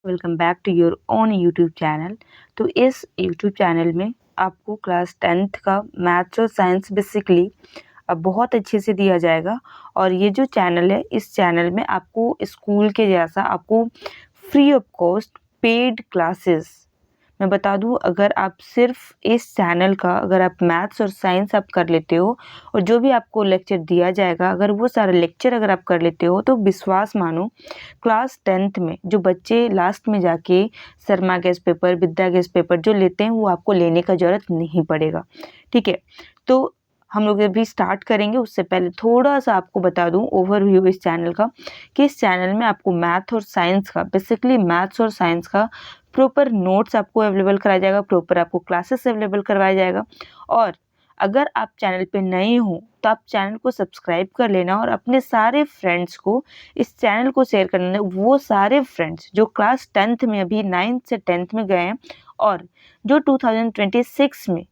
Welcome back to your own YouTube channel. तो इस YouTube channel में आपको क्लास 10th का मैथ्स और साइंस बेसिकली अब बहुत अच्छे से दिया जाएगा। और ये जो चैनल है, इस चैनल में आपको स्कूल के जैसा आपको free of cost paid classes मैं बता दूं। अगर आप सिर्फ इस चैनल का अगर आप मैथ्स और साइंस आप कर लेते हो और जो भी आपको लेक्चर दिया जाएगा अगर वो सारा लेक्चर अगर आप कर लेते हो, तो विश्वास मानो क्लास 10th में जो बच्चे लास्ट में जाके शर्मा गेस्ट पेपर, विद्या गेस्ट पेपर जो लेते हैं वो आपको लेने का ज़रूरत नहीं पड़ेगा। ठीक है, तो हम लोग अभी स्टार्ट करेंगे। उससे पहले थोड़ा सा आपको बता दूं ओवरव्यू इस चैनल का, कि इस चैनल में आपको मैथ और साइंस का बेसिकली मैथ्स और साइंस का प्रॉपर नोट्स आपको अवेलेबल कराया जाएगा, प्रॉपर आपको क्लासेस अवेलेबल करवाया जाएगा। और अगर आप चैनल पे नए हो तो आप चैनल को सब्सक्राइब कर लेना और अपने सारे फ्रेंड्स को इस चैनल को शेयर कर लेना। वो सारे फ्रेंड्स जो क्लास 10th में अभी 9th से 10th में गए हैं और जो 2026 में,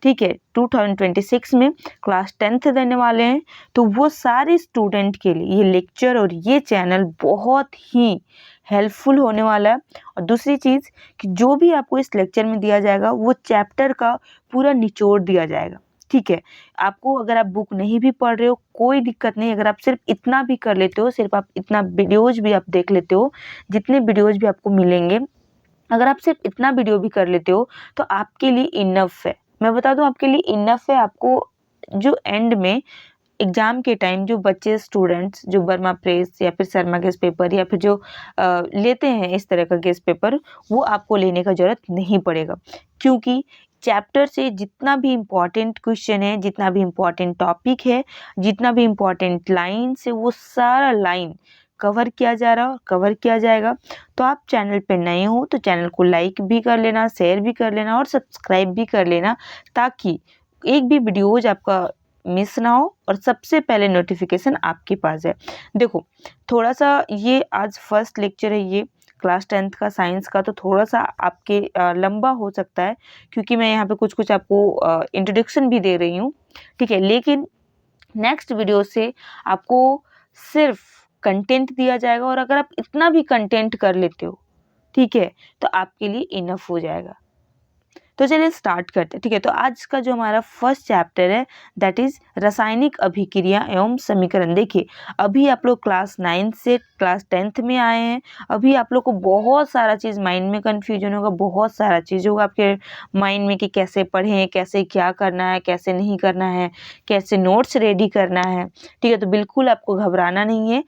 ठीक है, 2026 में क्लास 10th देने वाले हैं, तो वो सारे स्टूडेंट के लिए ये लेक्चर और ये चैनल बहुत ही हेल्पफुल होने वाला है। और दूसरी चीज़ कि जो भी आपको इस लेक्चर में दिया जाएगा वो चैप्टर का पूरा निचोड़ दिया जाएगा। ठीक है, आपको अगर आप बुक नहीं भी पढ़ रहे हो कोई दिक्कत नहीं, अगर आप सिर्फ इतना भी कर लेते हो, सिर्फ आप इतना वीडियोज भी आप देख लेते हो, जितने वीडियोज भी आपको मिलेंगे, अगर आप सिर्फ इतना वीडियो भी कर लेते हो तो आपके लिए इनफ है। मैं बता दूं आपके लिए इनफ है। आपको जो एंड में एग्जाम के टाइम जो बच्चे स्टूडेंट्स जो बर्मा प्रेस या फिर शर्मा गेस्ट पेपर या फिर जो लेते हैं इस तरह का गेस्ट पेपर, वो आपको लेने का ज़रूरत नहीं पड़ेगा, क्योंकि चैप्टर से जितना भी इम्पॉर्टेंट क्वेश्चन है, जितना भी इम्पॉर्टेंट टॉपिक है, जितना भी इम्पॉर्टेंट लाइन है, वो सारा लाइन कवर किया जा रहा है, कवर किया जाएगा। तो आप चैनल पे नए हो तो चैनल को लाइक भी कर लेना, शेयर भी कर लेना और सब्सक्राइब भी कर लेना, ताकि एक भी वीडियोज आपका मिस ना हो और सबसे पहले नोटिफिकेशन आपके पास है। देखो, थोड़ा सा ये आज फर्स्ट लेक्चर है ये क्लास 10th का साइंस का, तो थोड़ा सा आपके लंबा हो सकता है, क्योंकि मैं यहाँ पे कुछ कुछ आपको इंट्रोडक्शन भी दे रही हूँ। ठीक है, लेकिन नेक्स्ट वीडियो से आपको सिर्फ कंटेंट दिया जाएगा और अगर आप इतना भी कंटेंट कर लेते हो, ठीक है, तो आपके लिए इनफ हो जाएगा। तो चलिए स्टार्ट करते हैं। ठीक है, तो आज का जो हमारा फर्स्ट चैप्टर है दैट इज रासायनिक अभिक्रिया एवं समीकरण। देखिए, अभी आप लोग क्लास 9 से क्लास 10th में आए हैं, अभी आप लोग को बहुत सारा चीज़ माइंड में कन्फ्यूजन होगा, बहुत सारा चीज़ होगा आपके माइंड में कि कैसे पढ़ें, कैसे क्या करना है, कैसे नहीं करना है, कैसे नोट्स रेडी करना है। ठीक है, तो बिल्कुल आपको घबराना नहीं है।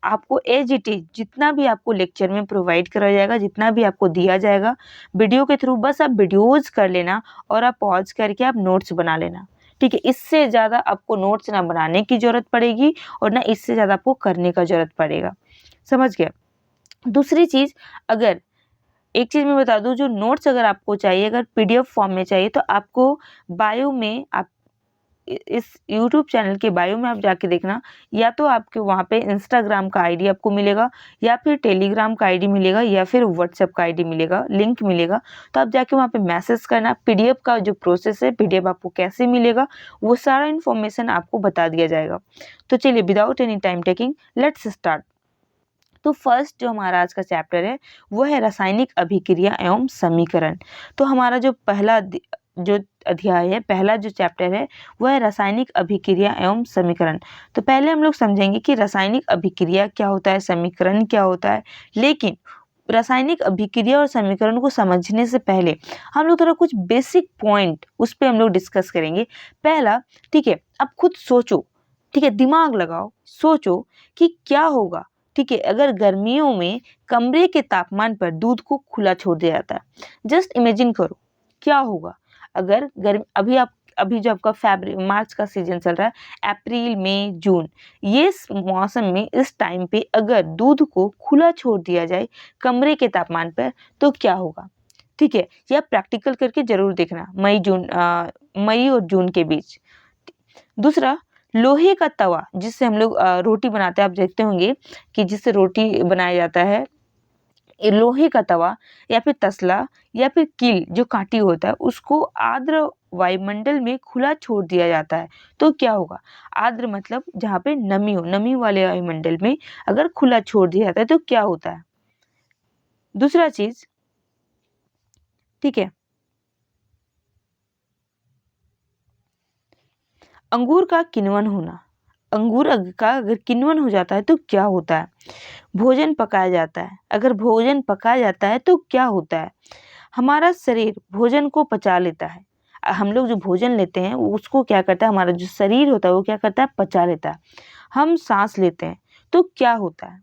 आपको एज इट इज जितना भी आपको लेक्चर में प्रोवाइड कराया जाएगा, जितना भी आपको दिया जाएगा वीडियो के थ्रू, बस आप वीडियोज कर लेना और आप पॉज करके आप नोट्स बना लेना। ठीक है, इससे ज़्यादा आपको नोट्स ना बनाने की ज़रूरत पड़ेगी और ना इससे ज़्यादा आपको करने का ज़रूरत पड़ेगा। समझ गया? दूसरी चीज़, अगर एक चीज़ मैं बता दूं, जो नोट्स अगर आपको चाहिए, अगर पीडीएफ फॉर्म में चाहिए, तो आपको बायो में आप इस यूट्यूब चैनल के बायो में आप जाके देखना, या तो आपके वहाँ पे इंस्टाग्राम का आईडी आपको मिलेगा, या फिर टेलीग्राम का आईडी मिलेगा, या फिर व्हाट्सएप का आईडी मिलेगा, लिंक मिलेगा। तो आप जाके वहाँ पे मैसेज करना, पीडीएफ का जो प्रोसेस है, पीडीएफ आपको कैसे मिलेगा, वो सारा इन्फॉर्मेशन आपको बता दिया जाएगा। तो चलिए without any time taking let's start. तो फर्स्ट जो हमारा आज का चैप्टर है वो है रासायनिक अभिक्रिया एवं समीकरण। तो हमारा जो पहला जो अध्याय है, पहला जो चैप्टर है वो है रासायनिक अभिक्रिया एवं समीकरण। तो पहले हम लोग समझेंगे कि रासायनिक अभिक्रिया क्या होता है, समीकरण क्या होता है। लेकिन रासायनिक अभिक्रिया और समीकरण को समझने से पहले हम लोग थोड़ा कुछ बेसिक पॉइंट उस पर हम लोग डिस्कस करेंगे। पहला, ठीक है, आप खुद सोचो, ठीक है, दिमाग लगाओ, सोचो कि क्या होगा, ठीक है, अगर गर्मियों में कमरे के तापमान पर दूध को खुला छोड़ दिया जाता है। जस्ट इमेजिन करो क्या होगा अगर गर्म अभी जो आपका मार्च का सीजन चल रहा है, अप्रैल मई जून, ये मौसम में इस टाइम पे अगर दूध को खुला छोड़ दिया जाए कमरे के तापमान पर, तो क्या होगा। ठीक है, यह प्रैक्टिकल करके जरूर देखना मई और जून के बीच। दूसरा, लोहे का तवा जिससे हम लोग रोटी बनाते हैं, आप देखते होंगे कि जिससे रोटी बनाया जाता है, ये लोहे का तवा या फिर तसला या फिर कील जो काटी होता है, उसको आर्द्र वायुमंडल में खुला छोड़ दिया जाता है, तो क्या होगा। आर्द्र मतलब जहाँ पे नमी हो, नमी वाले वायुमंडल में अगर खुला छोड़ दिया जाता है तो क्या होता है। दूसरा चीज, ठीक है, अंगूर का किण्वन होना। का अगर किण्वन हो जाता है तो क्या होता है? भोजन पकाया जाता है। अगर भोजन पकाया जाता है तो क्या होता है? हमारा शरीर भोजन को पचा लेता है। हम लोग जो भोजन लेते हैं उसको क्या करता है, हमारा जो शरीर होता है वो क्या करता है, पचा लेता है। हम सांस लेते हैं तो क्या होता है?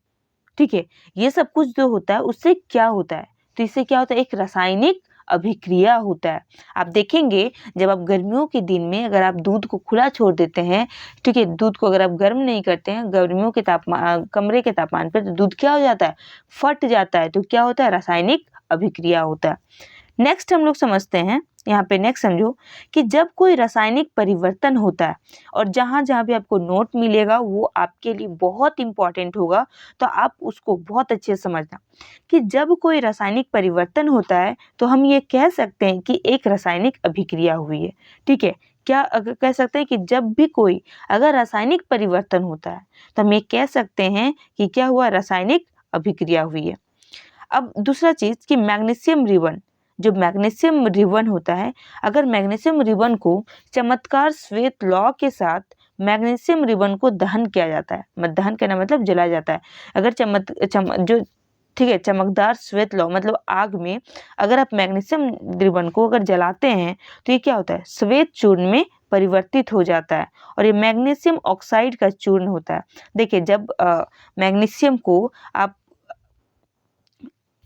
ठीक है, ये सब कुछ जो होता है उससे क्या होता है? तो इससे क्या होता है, एक रासायनिक अभिक्रिया होता है। आप देखेंगे जब आप गर्मियों के दिन में अगर आप दूध को खुला छोड़ देते हैं, ठीक है, दूध को अगर आप गर्म नहीं करते हैं गर्मियों के तापमान, कमरे के तापमान पर, तो दूध क्या हो जाता है, फट जाता है। तो क्या होता है, रासायनिक अभिक्रिया होता है। नेक्स्ट हम लोग समझते हैं, यहाँ पे नेक्स्ट समझो कि जब कोई रासायनिक परिवर्तन होता है, और जहाँ जहाँ भी आपको नोट मिलेगा वो आपके लिए बहुत इंपॉर्टेंट होगा, तो आप उसको बहुत अच्छे से समझना कि जब कोई रासायनिक परिवर्तन होता है तो हम ये कह सकते हैं कि एक रासायनिक अभिक्रिया हुई है। ठीक है, क्या अगर कह सकते हैं कि जब भी कोई अगर रासायनिक परिवर्तन होता है तो हम ये कह सकते हैं कि क्या हुआ, रासायनिक अभिक्रिया हुई है। अब दूसरा चीज कि मैग्नीशियम रिबन, जो मैग्नीशियम रिबन होता है, अगर मैग्नीशियम रिबन को चमत्कार श्वेत लौ के साथ मैग्नीशियम रिबन को दहन किया जाता है, दहन करना मतलब जलाया जाता है। अगर जो ठीक है, चमकदार श्वेत लौ मतलब आग में अगर आप मैग्नीशियम रिबन को अगर जलाते हैं तो ये क्या होता है, श्वेत चूर्ण में परिवर्तित हो जाता है और ये मैग्नीशियम ऑक्साइड का चूर्ण होता है। देखिए जब मैग्नीशियम को आप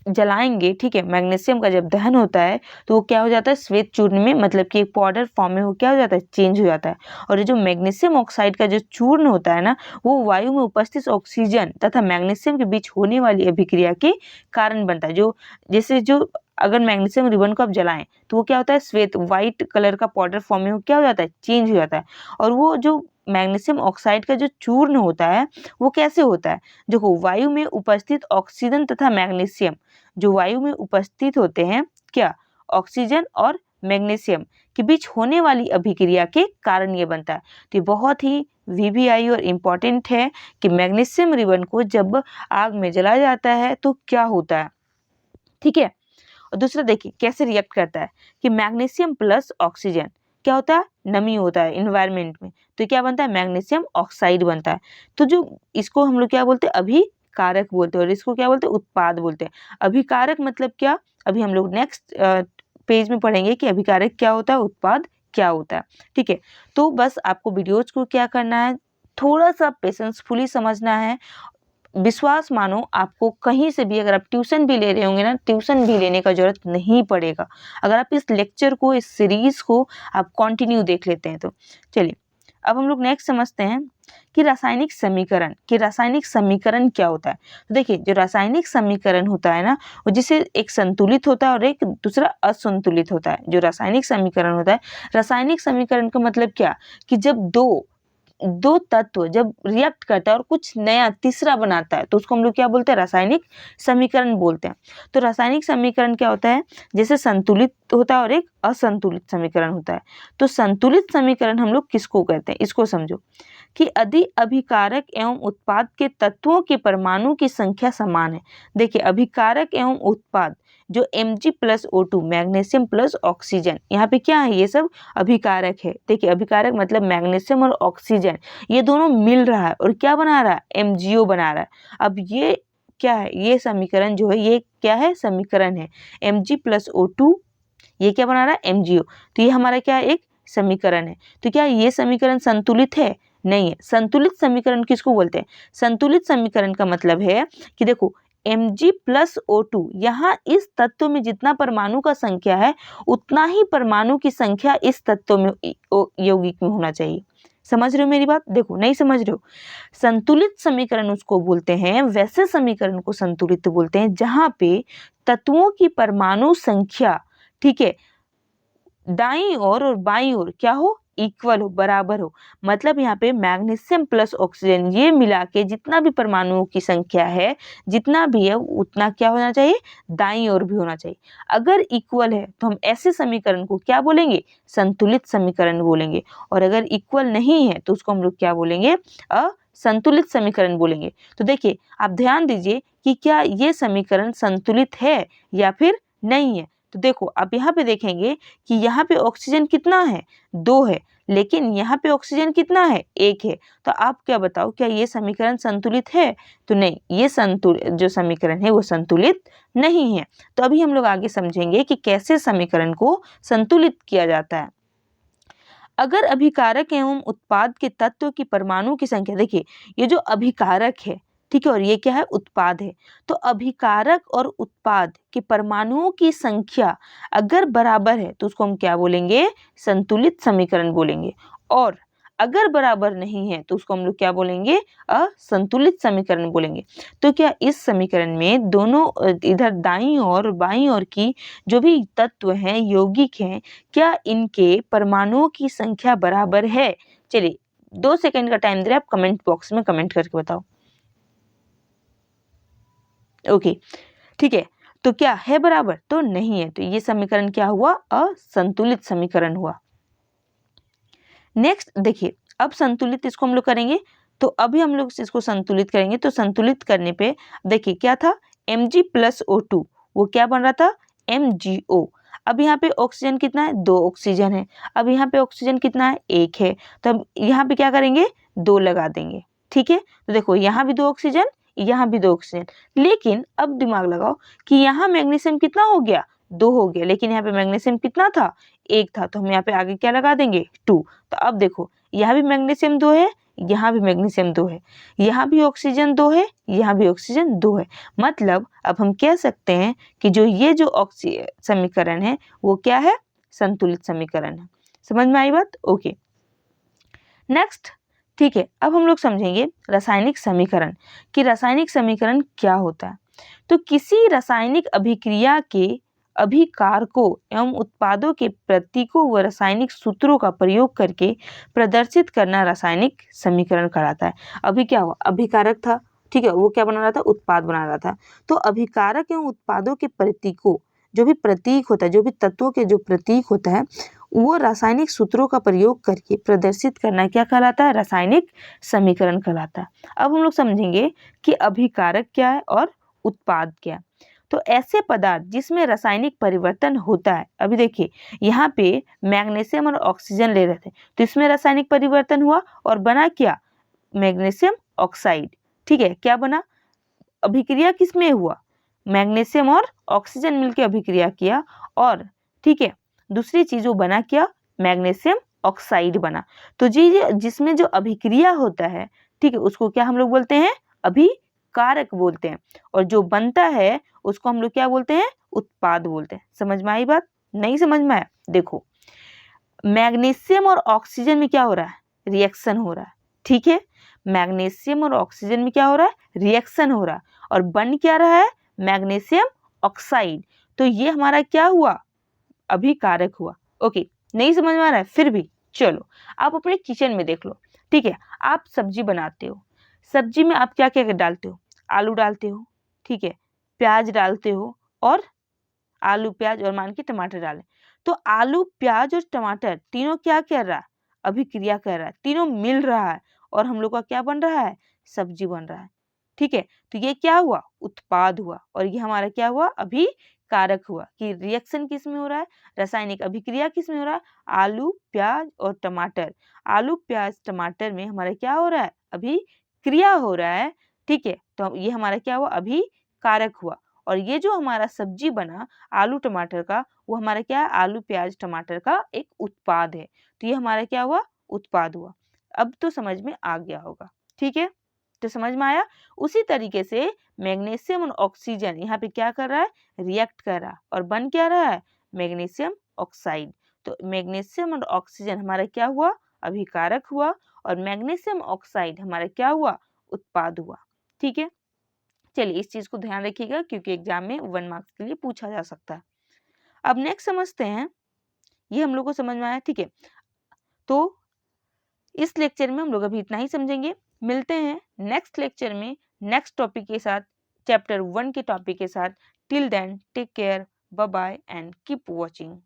जलाएंगे, ठीक है, मैग्नीशियम का जब दहन होता है तो वो क्या हो जाता है, श्वेत चूर्ण में मतलब कि एक पाउडर फॉर्म में वो क्या हो जाता है, चेंज हो जाता है। और ये जो मैग्नीशियम ऑक्साइड का जो चूर्ण होता है ना, वो वायु में उपस्थित ऑक्सीजन तथा मैग्नीशियम के बीच होने वाली अभिक्रिया के कारण बनता है। जो जैसे जो अगर मैग्नीशियम रिबन को आप जलाएं तो वो क्या होता है, श्वेत व्हाइट कलर का पाउडर फॉर्म में वो क्या हो जाता है, चेंज हो जाता है। और वो जो मैग्नीशियम ऑक्साइड का जो चूर्ण होता है वो कैसे होता है, देखो वायु में उपस्थित ऑक्सीजन तथा मैग्नीशियम, जो वायु में उपस्थित होते हैं, क्या, ऑक्सीजन और मैग्नीशियम के बीच होने वाली अभिक्रिया के कारण ये बनता है। तो ये बहुत ही वीवीआई और इम्पॉर्टेंट है कि मैग्नीशियम रिबन को जब आग में जलाया जाता है तो क्या होता है। ठीक है, और दूसरा देखिए कैसे रिएक्ट करता है कि मैग्नीशियम प्लस ऑक्सीजन क्या होता है, नमी होता है इन्वायरमेंट में, तो क्या बनता है, मैग्नीशियम ऑक्साइड बनता है। तो जो इसको हम लोग क्या बोलते हैं, अभिकारक बोलते हैं, और इसको क्या बोलते हैं, उत्पाद बोलते हैं। अभिकारक मतलब क्या, अभी हम लोग नेक्स्ट पेज में पढ़ेंगे कि अभिकारक क्या होता है, उत्पाद क्या होता है। ठीक है, तो बस आपको वीडियोज को क्या करना है, थोड़ा सा पेशेंसफुली समझना है। विश्वास मानो आपको कहीं से भी अगर आप ट्यूशन भी ले रहे होंगे ना, ट्यूशन भी लेने का जरूरत नहीं पड़ेगा अगर आप इस लेक्चर को, इस सीरीज को आप कंटिन्यू देख लेते हैं तो। चलिए अब हम लोग नेक्स्ट समझते हैं कि रासायनिक समीकरण क्या होता है। तो देखिए जो रासायनिक समीकरण होता है ना, वो जिसे एक संतुलित होता है और एक दूसरा असंतुलित होता है। जो रासायनिक समीकरण होता है, रासायनिक समीकरण का मतलब क्या, कि जब दो तत्व जब रिएक्ट करता है और कुछ नया तीसरा बनाता है तो उसको हम लोग क्या बोलते हैं, रासायनिक समीकरण बोलते हैं। तो रासायनिक समीकरण क्या होता है, जैसे संतुलित होता है और एक असंतुलित समीकरण होता है। तो संतुलित समीकरण हम लोग किसको कहते हैं, इसको समझो कि यदि अभिकारक एवं उत्पाद के तत्वों के परमाणु की संख्या समान है। देखिए अभिकारक एवं उत्पाद जो Mg plus O2 magnesium plus oxygen, यहाँ पे क्या है, ये सब अभिकारक है। देखिए अभिकारक मतलब मैग्नीशियम और ऑक्सीजन ये दोनों मिल रहा है और क्या बना रहा है, MgO बना रहा है। अब ये क्या है, ये समीकरण जो है ये क्या है, समीकरण है Mg प्लस O2, ये क्या बना रहा है, MgO। तो ये हमारा क्या है, एक समीकरण है। तो क्या ये समीकरण संतुलित है, नहीं है। संतुलित समीकरण किसको बोलते हैं, संतुलित समीकरण का मतलब है कि देखो Mg प्लस O2, यहाँ इस तत्व में जितना परमाणु का संख्या है उतना ही परमाणु की संख्या इस तत्व में यौगिक में होना चाहिए। समझ रहे हो मेरी बात, देखो नहीं समझ रहे हो, संतुलित समीकरण उसको बोलते हैं, वैसे समीकरण को संतुलित बोलते हैं जहाँ पे तत्वों की परमाणु संख्या, ठीक है, दाईं ओर और बाईं ओर क्या हो, इक्वल हो, बराबर हो। मतलब यहाँ पे मैग्नीशियम प्लस ऑक्सीजन ये मिला के जितना भी परमाणुओं की संख्या है, जितना भी है उतना क्या होना चाहिए, दाईं ओर भी होना चाहिए। अगर इक्वल है तो हम ऐसे समीकरण को क्या बोलेंगे, संतुलित समीकरण बोलेंगे। और अगर इक्वल नहीं है तो उसको हम लोग क्या बोलेंगे, संतुलित समीकरण बोलेंगे। तो देखिए आप ध्यान दीजिए कि क्या ये समीकरण संतुलित है या फिर नहीं है। तो देखो आप यहाँ पे देखेंगे कि यहाँ पे ऑक्सीजन कितना है, 2 है, लेकिन यहाँ पे ऑक्सीजन कितना है, 1 है। तो आप क्या बताओ, क्या ये समीकरण संतुलित है? तो नहीं, ये जो समीकरण है वो संतुलित नहीं है। तो अभी हम लोग आगे समझेंगे कि कैसे समीकरण को संतुलित किया जाता है। अगर अभिकारक एवं उत्पाद के तत्व की परमाणु की संख्या, देखिए ये जो अभिकारक है, ठीक है, और ये क्या है, उत्पाद है। तो अभिकारक और उत्पाद के परमाणुओं की संख्या अगर बराबर है तो उसको हम क्या बोलेंगे, संतुलित समीकरण बोलेंगे। और अगर बराबर नहीं है तो उसको हम लोग क्या बोलेंगे, असंतुलित समीकरण बोलेंगे। तो क्या इस समीकरण में दोनों इधर दाईं और बाईं ओर की जो भी तत्व हैं, यौगिक हैं, क्या इनके परमाणुओं की संख्या बराबर है? चलिए 2 सेकंड का टाइम दे रहे, आप कमेंट बॉक्स में कमेंट करके बताओ। ओके, ठीक है, तो क्या है बराबर? तो नहीं है, तो ये समीकरण क्या हुआ, असंतुलित समीकरण हुआ। नेक्स्ट देखिए, अब संतुलित इसको हम लोग करेंगे। तो अभी हम लोग इसको संतुलित करेंगे, तो संतुलित करने पे देखिए क्या था, Mg+O2 वो क्या बन रहा था, MgO। अब यहाँ पे ऑक्सीजन कितना है, 2 ऑक्सीजन है। अब यहाँ पे ऑक्सीजन कितना है, 1 है। तो अब यहाँ पे क्या करेंगे, 2 लगा देंगे, ठीक है। तो देखो यहाँ भी 2 ऑक्सीजन, यहाँ भी 2 ऑक्सीजन। लेकिन अब दिमाग लगाओ कि यहाँ मैग्नीशियम कितना हो गया, 2 हो गया, लेकिन यहाँ पे मैग्नीशियम कितना था, 1 था। तो हम यहाँ पे आगे क्या लगा देंगे, 2। तो अब देखो यहाँ भी मैग्नीशियम 2 है, यहाँ भी मैग्नीशियम 2 है, यहाँ भी ऑक्सीजन 2 है, यहाँ भी ऑक्सीजन 2 है। मतलब अब हम कह सकते हैं कि जो ये जो समीकरण है वो क्या है, संतुलित समीकरण है। समझ में आई बात? ओके, नेक्स्ट, ठीक है, अब हम लोग समझेंगे रासायनिक समीकरण कि रासायनिक समीकरण क्या होता है। तो किसी रासायनिक अभिक्रिया के अभिकारकों एवं उत्पादों के प्रतीकों व रासायनिक सूत्रों का प्रयोग करके प्रदर्शित करना रासायनिक समीकरण कहलाता है। अभी क्या हुआ, अभिकारक था, ठीक है, वो क्या बना रहा था, उत्पाद बना रहा था। तो अभिकारक एवं उत्पादों के प्रतीकों, जो भी प्रतीक होता है, जो भी तत्वों के जो प्रतीक होता है, वो रासायनिक सूत्रों का प्रयोग करके प्रदर्शित करना क्या कहलाता है, रासायनिक समीकरण कहलाता है। अब हम लोग समझेंगे कि अभिकारक क्या है और उत्पाद क्या है। तो ऐसे पदार्थ जिसमें रासायनिक परिवर्तन होता है, अभी देखिए यहाँ पे मैग्नीशियम और ऑक्सीजन ले रहे थे, तो इसमें रासायनिक परिवर्तन हुआ और बना क्या, मैग्नीशियम ऑक्साइड, ठीक है। क्या बना, अभिक्रिया किसमें हुआ, मैग्नीशियम और ऑक्सीजन मिलकर अभिक्रिया किया, और ठीक है दूसरी चीज वो बना क्या, मैग्नीशियम ऑक्साइड बना। तो जी जिसमें जो अभिक्रिया होता है, ठीक है, उसको क्या हम लोग बोलते हैं, अभिकारक बोलते हैं, और जो बनता है उसको हम लोग क्या बोलते हैं, उत्पाद बोलते हैं। समझ में आई बात? नहीं समझ में आया? देखो मैग्नीशियम और ऑक्सीजन में क्या हो रहा है, रिएक्शन हो रहा है, ठीक है। मैग्नीशियम और ऑक्सीजन में क्या हो रहा है, रिएक्शन हो रहा है, और बन क्या रहा है, मैग्नीशियम ऑक्साइड। तो ये हमारा क्या हुआ, अभिकारक हुआ। ओके, नहीं समझ में आ रहा है? फिर भी चलो आप अपने किचन में देख लो, ठीक है, आप सब्जी बनाते हो, सब्जी में आप क्या क्या डालते हो, आलू डालते हो, ठीक है, प्याज डालते हो, और आलू प्याज और मान के टमाटर डालें। तो आलू प्याज और टमाटर तीनों क्या कर रहा है, अभिक्रिया कर रहा है, तीनों मिल रहा है, और हम लोग का क्या बन रहा है, सब्जी बन रहा है, ठीक है। तो ये क्या हुआ, उत्पाद हुआ, और ये हमारा क्या हुआ, अभिकारक हुआ। कि रिएक्शन किस में हो रहा है, रासायनिक अभिक्रिया किस में हो रहा है, आलू प्याज और टमाटर। आलू प्याज टमाटर में हमारा क्या हो रहा है, अभिक्रिया हो रहा है, ठीक है। तो ये हमारा क्या हुआ, अभिकारक हुआ। और ये जो हमारा सब्जी बना आलू टमाटर का, वो हमारा क्या है, आलू प्याज टमाटर का एक उत्पाद है। तो ये हमारा क्या हुआ, उत्पाद हुआ। अब तो समझ में आ गया होगा, ठीक है, तो समझ में आया। उसी तरीके से मैग्नीशियम और ऑक्सीजन यहाँ पे क्या कर रहा है, रिएक्ट कर रहा है, और बन क्या रहा है, मैग्नीशियम ऑक्साइड। तो मैग्नीशियम और ऑक्सीजन हमारा क्या हुआ, अभिकारक हुआ, और मैग्नीशियम ऑक्साइड हमारा क्या हुआ, उत्पाद हुआ, ठीक है। चलिए इस चीज को ध्यान रखिएगा, क्योंकि एग्जाम में 1 मार्क्स के लिए पूछा जा सकता है। अब नेक्स्ट समझते हैं, ये हम लोग को समझ में आया, ठीक है। तो इस लेक्चर में हम लोग अभी इतना ही समझेंगे। मिलते हैं नेक्स्ट लेक्चर में नेक्स्ट टॉपिक के साथ, चैप्टर 1 के टॉपिक के साथ। Till then take care, bye bye and keep watching.